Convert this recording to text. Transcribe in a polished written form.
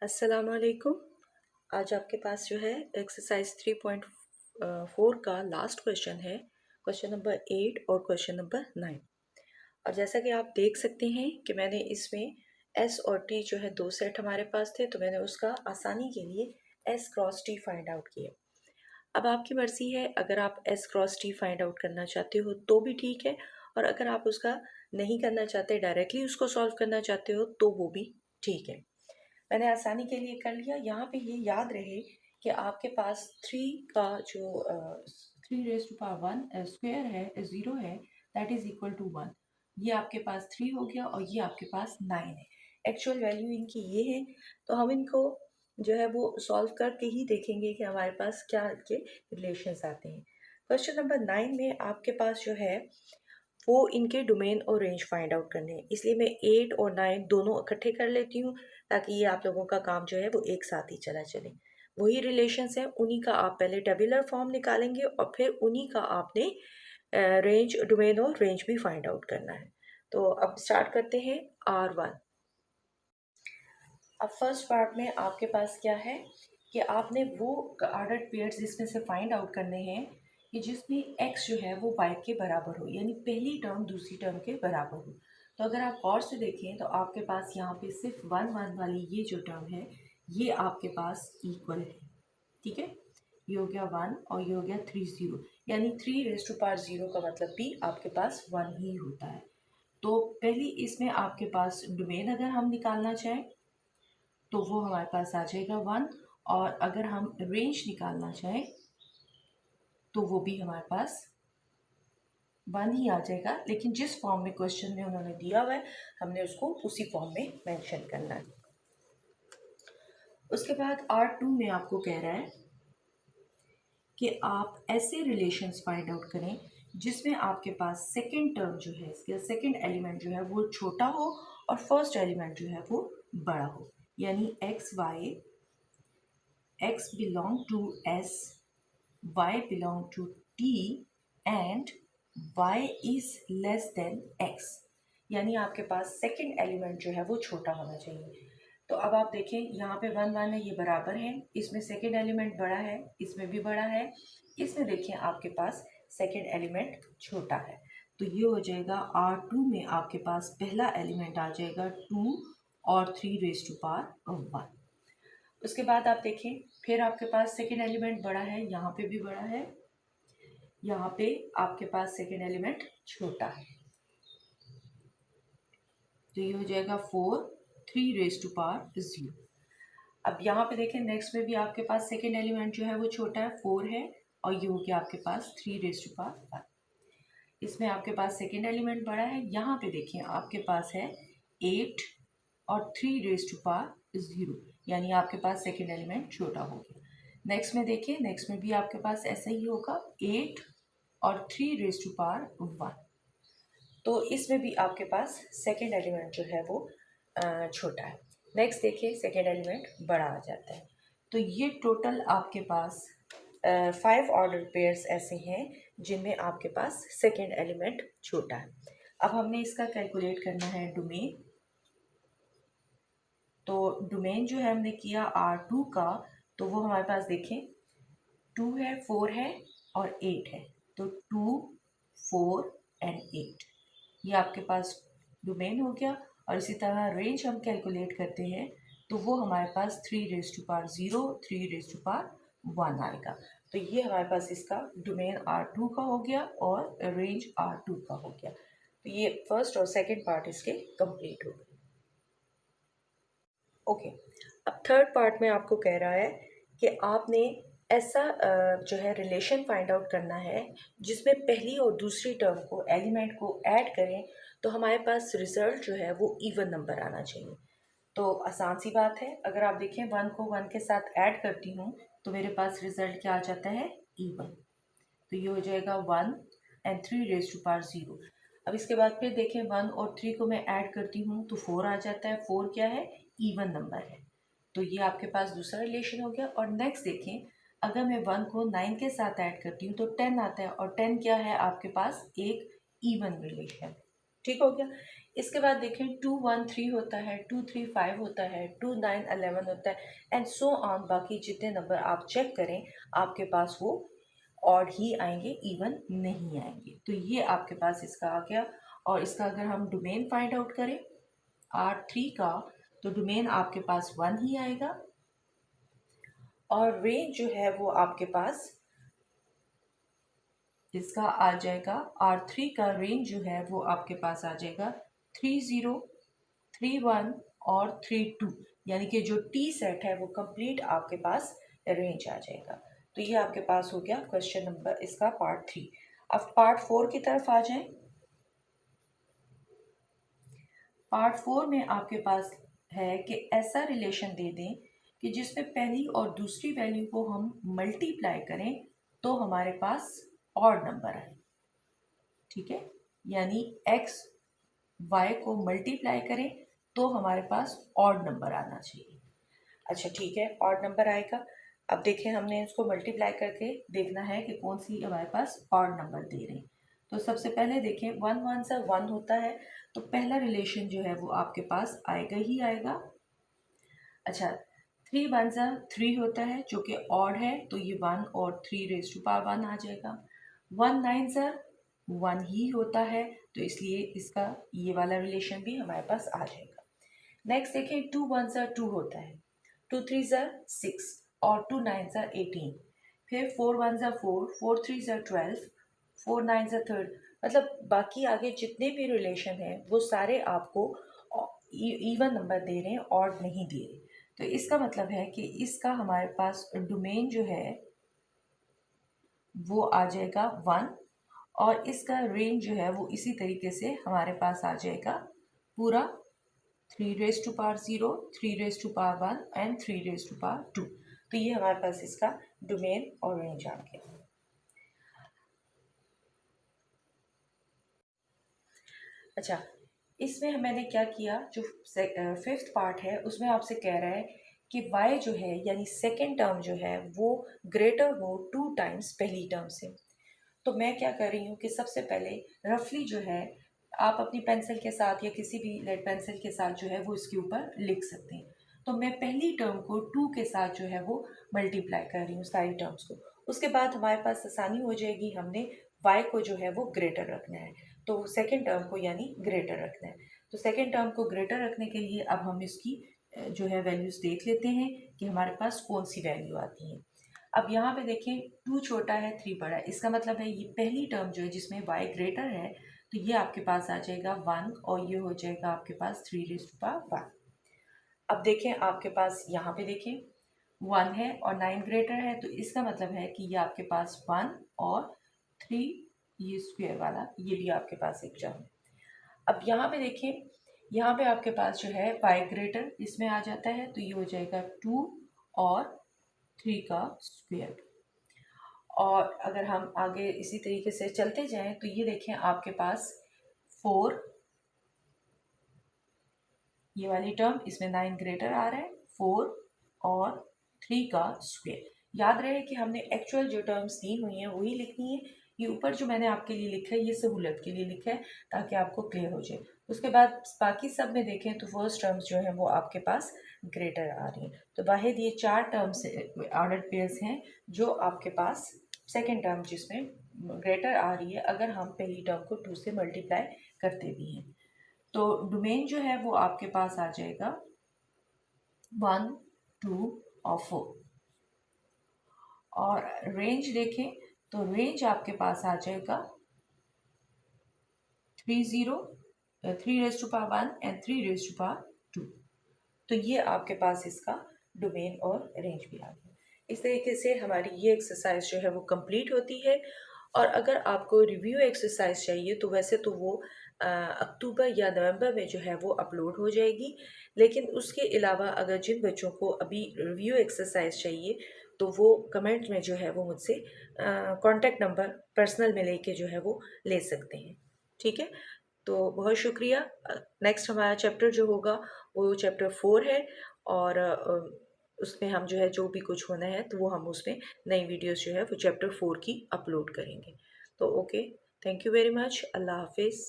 अस्सलाम वालेकुम। आज आपके पास जो है एक्सरसाइज 3.4 का लास्ट क्वेश्चन है, क्वेश्चन नंबर 8 और क्वेश्चन नंबर 9। और जैसा कि आप देख सकते हैं कि मैंने इसमें एस और टी जो है दो सेट हमारे पास थे, तो मैंने उसका आसानी के लिए S cross T find out किया। अब आपकी मर्ज़ी है, अगर आप S cross T find out करना चाहते हो तो भी ठीक है, और अगर आप उसका नहीं करना चाहते, डायरेक्टली उसको सॉल्व करना चाहते हो तो वो भी ठीक है। मैंने आसानी के लिए कर लिया। यहाँ पे ये याद रहे कि आपके पास थ्री का जो 3 रेज़ टू पावर 1 स्क्वायर है, ज़ीरो है, दैट इज़ इक्वल टू 1। ये आपके पास 3 हो गया और ये आपके पास 9 है। एक्चुअल वैल्यू इनकी ये है, तो हम इनको जो है वो सॉल्व करके ही देखेंगे कि हमारे पास क्या इनके रिलेशंस आते हैं। क्वेश्चन नंबर 9 में आपके पास जो है वो इनके डोमेन और रेंज फाइंड आउट करने हैं, इसलिए मैं 8 और 9 दोनों इकट्ठे कर लेती हूँ ताकि ये आप लोगों का काम जो है वो एक साथ ही चला चले। वही रिलेशंस हैं, उन्हीं का आप पहले टेबुलर फॉर्म निकालेंगे और फिर उन्हीं का आपने रेंज, डोमेन और रेंज भी फाइंड आउट करना है। तो अब स्टार्ट करते हैं R1। अब फर्स्ट पार्ट में आपके पास क्या है कि आपने वो ऑर्डर्ड पेयर्स इसमें से फाइंड आउट करने हैं कि जिसमें x जो है वो y के बराबर हो, यानी पहली टर्म दूसरी टर्म के बराबर हो। तो अगर आप गौर से देखें तो आपके पास यहाँ पे सिर्फ 1 1 वाली ये जो टर्म है ये आपके पास इक्वल है, ठीक है। ये हो गया 1 और ये हो गया 3 0, यानी 3 रेज़ टू पावर 0 का मतलब भी आपके पास 1 ही होता है। तो पहली इसमें आपके पास डोमेन अगर हम निकालना चाहें तो वो हमारे पास आ जाएगा 1, और अगर हम रेंज निकालना चाहें तो वो भी हमारे पास 1 ही आ जाएगा, लेकिन जिस फॉर्म में क्वेश्चन में उन्होंने दिया हुआ है हमने उसको उसी फॉर्म में मेंशन करना है। उसके बाद R2 में आपको कह रहा है कि आप ऐसे रिलेशंस फाइंड आउट करें जिसमें आपके पास सेकेंड टर्म जो है, इसका सेकेंड एलिमेंट जो है वो छोटा हो और फर्स्ट एलिमेंट जो है वो बड़ा हो, यानी x belong to s, y belong to t and y is less than x, यानी आपके पास सेकेंड एलिमेंट जो है वो छोटा होना चाहिए। तो अब आप देखें यहाँ पे 1 1 है, ये बराबर है, इसमें सेकेंड एलिमेंट बड़ा है, इसमें भी बड़ा है, इसमें देखें आपके पास सेकेंड एलिमेंट छोटा है। तो ये हो जाएगा R2 में आपके पास पहला एलिमेंट आ जाएगा 2 और 3 रेज़ टू पावर 1। उसके बाद आप देखें फिर आपके पास सेकेंड एलिमेंट बड़ा है, यहाँ पे भी बड़ा है, यहाँ पे आपके पास सेकेंड एलिमेंट छोटा है, तो ये हो जाएगा 4 3 रेज़ टू पावर 0। अब यहाँ पे देखें नेक्स्ट में भी आपके पास सेकेंड एलिमेंट जो है वो छोटा है, 4 है, और ये हो गया आपके पास 3 रेज़ टू पावर 1। इसमें आपके पास सेकेंड एलिमेंट बड़ा है, यहाँ पे देखिए आपके पास है 8 और 3 रेज़ टू पावर 0, यानी आपके पास सेकेंड एलिमेंट छोटा हो गया। नेक्स्ट में देखिए, नेक्स्ट में भी आपके पास ऐसा ही होगा 8 और 3 रेज़ टू पावर 1, तो इसमें भी आपके पास सेकेंड एलिमेंट जो है वो छोटा है। नेक्स्ट देखिए सेकेंड एलिमेंट बड़ा आ जाता है। तो ये टोटल आपके पास 5 ऑर्डर पेयर्स ऐसे हैं जिनमें आपके पास सेकेंड एलिमेंट छोटा है। अब हमने इसका कैलकुलेट करना है डोमेन। तो डोमेन जो है हमने किया R2 का, तो वो हमारे पास देखें 2 है, 4 है और 8 है, तो 2 4 एंड 8 ये आपके पास डोमेन हो गया। और इसी तरह रेंज हम कैलकुलेट करते हैं तो वो हमारे पास 3 raise to power 0 3 raise to power 1 आएगा। तो ये हमारे पास इसका डोमेन R2 का हो गया और रेंज R2 का हो गया। तो ये फर्स्ट और सेकंड पार्ट इसके कंप्लीट हो गए। ओके, अब थर्ड पार्ट में आपको कह रहा है कि आपने ऐसा जो है रिलेशन फाइंड आउट करना है जिसमें पहली और दूसरी टर्म को, एलिमेंट को ऐड करें तो हमारे पास रिजल्ट जो है वो इवन नंबर आना चाहिए। तो आसान सी बात है, अगर आप देखें 1 को 1 के साथ ऐड करती हूँ तो मेरे पास रिजल्ट क्या आ जाता है, इवन। तो ये हो जाएगा 1 एंड 3 रेज़ टू पावर 0। अब इसके बाद फिर देखें 1 और 3 को मैं ऐड करती हूँ तो 4 आ जाता है। 4 क्या है, इवन नंबर है, तो ये आपके पास दूसरा रिलेशन हो गया। और नेक्स्ट देखें, अगर मैं 1 को 9 के साथ ऐड करती हूँ तो 10 आता है, और 10 क्या है आपके पास, एक इवन रिलेशन, ठीक हो गया। इसके बाद देखें 213 होता है, 235 होता है, 2911 होता है एंड सो ऑन। बाकी जितने नंबर आप चेक करें आपके पास वो ऑड ही आएंगे, इवन नहीं आएंगे। तो ये आपके पास इसका आ गया। और इसका अगर हम डोमेन फाइंड आउट करें R3 का, तो डोमेन आपके पास 1 ही आएगा और रेंज जो है वो आपके पास इसका आ जाएगा। R3 का रेंज जो है वो आपके पास आ जाएगा 30, 31 और 32, यानी कि जो टी सेट है वो कंप्लीट आपके पास रेंज आ जाएगा। तो ये आपके पास हो गया क्वेश्चन नंबर इसका पार्ट 3। अब पार्ट 4 की तरफ आ जाएं। पार्ट 4 में आपके पास है कि ऐसा रिलेशन दे दें कि जिसमें पहली और दूसरी वैल्यू को हम मल्टीप्लाई करें तो हमारे पास ऑड नंबर आए। ठीक है, यानी x y को मल्टीप्लाई करें तो हमारे पास ऑड नंबर आना चाहिए। अच्छा ठीक है, ऑड नंबर आएगा। अब देखें हमने इसको मल्टीप्लाई करके देखना है कि कौन सी हमारे पास ऑड नंबर दे रहे हैं। तो सबसे पहले देखें 1 1 सा 1 होता है, तो पहला रिलेशन जो है वो आपके पास आएगा ही आएगा। अच्छा 3 1 सा 3 होता है जो कि ऑड है, तो ये 1 और 3 रेज टू पावर 1 आ जाएगा। 1 9 सा 1 ही होता है, तो इसलिए इसका ये वाला रिलेशन भी हमारे पास आ जाएगा। नेक्स्ट देखें 2 1 सा 2 होता है, 2 3 सा 6 और 2 9 सा 18। फिर 4 1 सा 4, 4 3 सा 12, 4 9 सा 3। मतलब बाकी आगे जितने भी रिलेशन हैं वो सारे आपको इवन नंबर दे रहे हैं, ऑड नहीं दे रहे। तो इसका मतलब है कि इसका हमारे पास डोमेन जो है वो आ जाएगा 1 और इसका रेंज जो है वो इसी तरीके से हमारे पास आ जाएगा पूरा 3 raise to power 0, 3 raise to power 1 and 3 raise to power 2। तो ये हमारे पास इसका डोमेन और रेंज आ गया। अच्छा, इसमें मैंने क्या किया, जो फिफ्थ पार्ट है उसमें आपसे कह रहा है कि y जो है यानी सेकेंड टर्म जो है वो ग्रेटर हो 2 टाइम्स पहली टर्म से। तो मैं क्या कर रही हूँ कि सबसे पहले रफली जो है आप अपनी पेंसिल के साथ या किसी भी लेड पेंसिल के साथ जो है वो इसके ऊपर लिख सकते हैं। तो मैं पहली टर्म को 2 के साथ जो है वो मल्टीप्लाई कर रही हूँ सारी टर्म्स को। उसके बाद हमारे पास आसानी हो जाएगी, हमने y को जो है वो ग्रेटर रखना है, तो सेकेंड टर्म को यानी ग्रेटर रखना है। तो सेकेंड टर्म को ग्रेटर रखने के लिए अब हम इसकी जो है वैल्यूज़ देख लेते हैं कि हमारे पास कौन सी वैल्यू आती है। अब यहाँ पे देखें 2 छोटा है 3 बड़ा है, इसका मतलब है ये पहली टर्म जो है जिसमें y ग्रेटर है, तो ये आपके पास आ जाएगा 1 और ये हो जाएगा आपके पास 3 रेज़ टू पावर 1। अब देखें आपके पास यहाँ पे देखें 1 है और 9 ग्रेटर है, तो इसका मतलब है कि ये आपके पास 1 और 3, ये स्क्वायर वाला ये भी आपके पास एक टर्म है। अब यहाँ पे देखें, यहाँ पे आपके पास जो है y ग्रेटर इसमें आ जाता है, तो ये हो जाएगा 2 और 3 का स्क्वायर। और अगर हम आगे इसी तरीके से चलते जाएं तो ये देखें आपके पास 4, ये वाली टर्म इसमें 9 ग्रेटर आ रहा है, 4 और 3 का स्क्वायर। याद रहे कि हमने एक्चुअल जो टर्म्स दी हुई हैं वही लिखनी है। ये ऊपर जो मैंने आपके लिए लिखा है ये सहूलत के लिए लिखा है ताकि आपको क्लियर हो जाए। उसके बाद बाकी सब में देखें तो फर्स्ट टर्म्स जो हैं वो आपके पास ग्रेटर आ रही हैं। तो वाहिद ये 4 टर्म्स ऑर्डर पेयर्स हैं जो आपके पास सेकेंड टर्म जिसमें ग्रेटर आ रही है अगर हम पहली टर्म को 2 से मल्टीप्लाई करते भी हैं। तो डोमेन जो है वो आपके पास आ जाएगा 1 2 और 4। और रेंज देखें तो रेंज आपके पास आ जाएगा 3 3 raise to power 1 and 3 raise to power 2। तो ये आपके पास इसका डोमेन और रेंज भी आ गया। इस तरीके से हमारी ये एक्सरसाइज जो है वो कंप्लीट होती है। और अगर आपको रिव्यू एक्सरसाइज चाहिए तो वैसे तो वो अक्टूबर या नवंबर में जो है वो अपलोड हो जाएगी, लेकिन उसके अलावा अगर जिन बच्चों को अभी रिव्यू एक्सरसाइज चाहिए तो वो कमेंट में जो है वो मुझसे कांटेक्ट नंबर पर्सनल में लेके जो है वो ले सकते हैं। ठीक है, तो बहुत शुक्रिया। नेक्स्ट हमारा चैप्टर जो होगा वो चैप्टर 4 है और उसमें हम जो है जो भी कुछ होना है तो वो हम उसमें नई वीडियोस जो है वो चैप्टर 4 की अपलोड करेंगे। तो okay, thank you very much, अल्लाह हाफिज़।